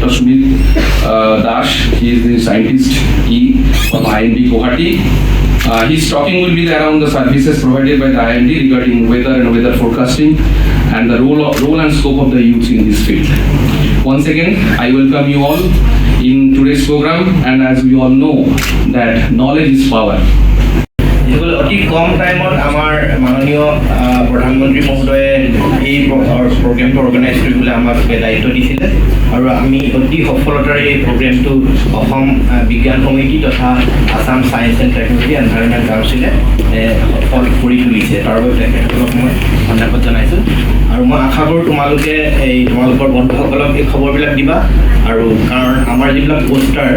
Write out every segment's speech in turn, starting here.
Dr. Sumit Dash. He is the scientist from IMD Guwahati. His talking will be around the services provided by the IMD regarding weather and weather forecasting and the role and scope of the youth in this field. Once again, I welcome you all in today's program, and as we all know that knowledge is power. অতি কম টাইমত আমাৰ মাননীয় প্ৰধানমন্ত্ৰী মহোদয়ে এই প্ৰগ্ৰেমটো organise কৰিবলৈ আমাক দায়িত্ব দিছিলে আৰু আমি অতি সফলতাৰে এই প্ৰগ্ৰেমটো অসম বিজ্ঞান সমিতি তথা Assam science and technology environment কাউন্সিলে সফল কৰি তুলিছে। তাৰ বাবে তেখেতসকলক মই ধন্যবাদ জনাইছোঁ আৰু মই আশা কৰোঁ তোমালোকে তোমালোকৰ বন্ধুসকলক এই খবৰবিলাক দিবা আৰু কাৰণ আমাৰ যিবিলাক পোষ্টাৰ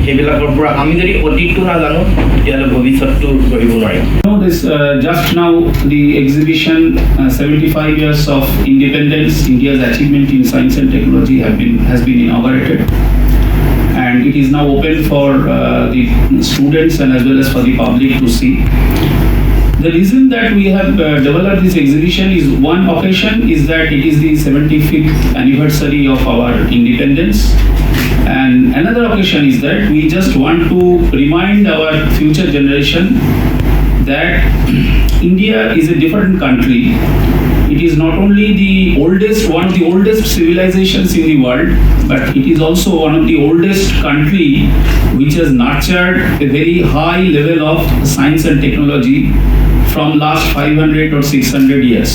সেইবিলাকৰ পৰা আমি যদি অতীতটো নাজানো তেতিয়াহ'লে ভৱিষ্যতটো গঢ়িব নোৱাৰিম। This just now the exhibition 75 years of independence, India's achievement in science and technology has been inaugurated, and it is now open for the students and as well as for the public to see. The reason that we have developed this exhibition is one occasion is that it is the 75th anniversary of our independence, and another occasion is that we just want to remind our future generation that India is a different country. It is not only one of the oldest civilizations in the world, but it is also one of the oldest country which has nurtured a very high level of science and technology from last 500 or 600 years.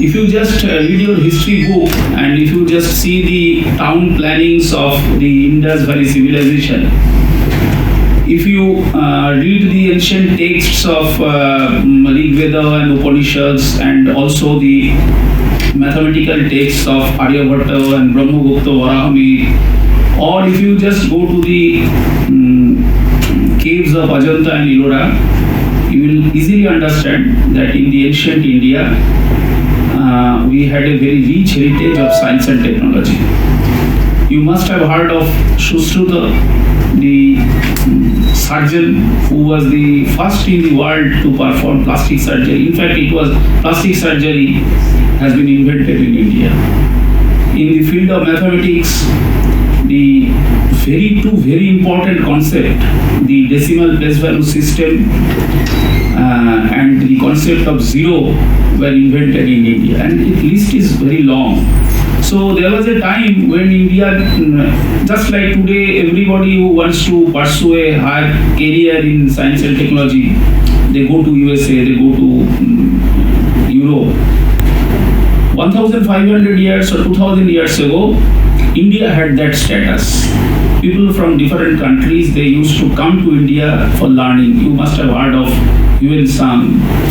If you just read your history book and if you just see the town plannings of the Indus Valley civilization, if you read the ancient texts of Rig Veda and Upanishads and also the mathematical texts of Aryabhatta and Brahmagupta Varahami, or if you just go to the caves of Ajanta and Ellora, you will easily understand that in the ancient India we had a very rich heritage of science and technology. You must have heard of Shushruta, the surgeon who was the first in the world to perform plastic surgery. In fact, plastic surgery has been invented in India. In the field of mathematics, the two very important concept, the decimal place value system and the concept of zero were invented in India, and the list is very long. So there was a time when India, just like today, everybody who wants to pursue a higher career in science and technology, they go to USA, they go to Europe. 1,500 years or 2,000 years ago, India had that status. People from different countries, they used to come to India for learning. You must have heard of Yuan Sang,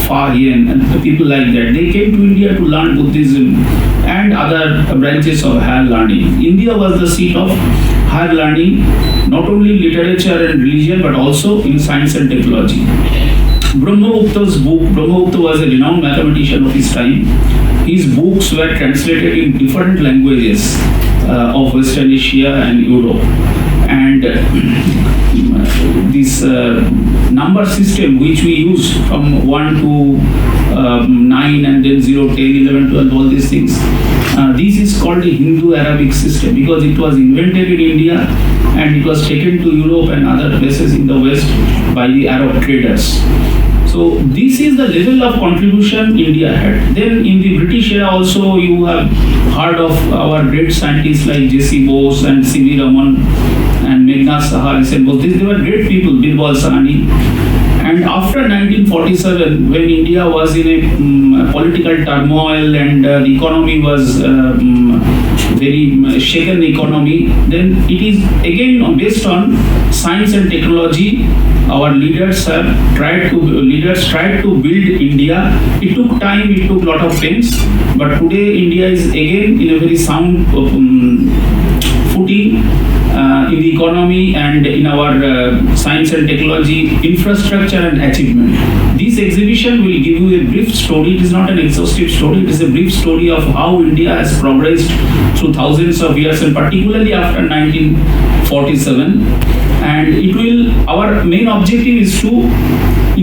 Fa Hien, and people like that. They came to India to learn Buddhism and other branches of higher learning. India was the seat of higher learning, not only literature and religion, but also in science and technology. Brahmagupta was a renowned mathematician of his time. His books were translated in different languages of Western Asia and Europe. And this number system which we use from 1 to 9 and then 0, 10, 11, 12, all these things, this is called the Hindu-Arabic system because it was invented in India and it was taken to Europe and other places in the West by the Arab traders. So this is the level of contribution India had. Then in the British era also you have heard of our great scientists like J.C. Bose and C.V. Raman and Meghnad Saha, they were great people, Birbal Sahni. And after 1947, when India was in a political turmoil and the economy was very shaken economy, then it is again based on science and technology. Our leaders tried to build India. It took time, it took lot of pains, but today India is again in a very sound footing in the economy and in our science and technology infrastructure and achievement. This exhibition will give you a brief story. It is not an exhaustive story. It is a brief story of how India has progressed through thousands of years and particularly after 1947. and our main objective is to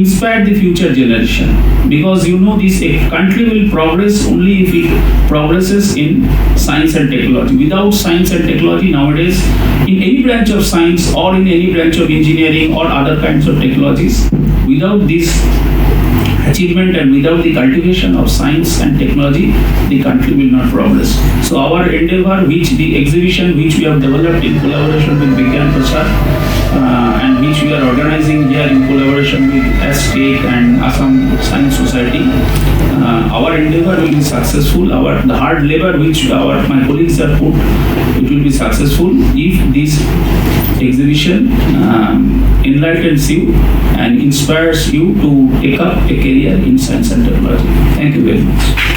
inspire the future generation, because this country will progress only if it progresses in science and technology. Without science and technology nowadays, in any branch of science or in any branch of engineering or other kinds of technologies, without this achievement and without the cultivation of science and technology, the country will not progress. So our endeavor, the exhibition which we have developed in collaboration with Vigyan Prasad, and which we are organizing here in collaboration with STEC and Assam Science Society, our endeavor will be successful. The hard labor which my colleagues have put, it will be successful if this exhibition enlightens you and inspires you to take up a career in science and technology. Thank you very much.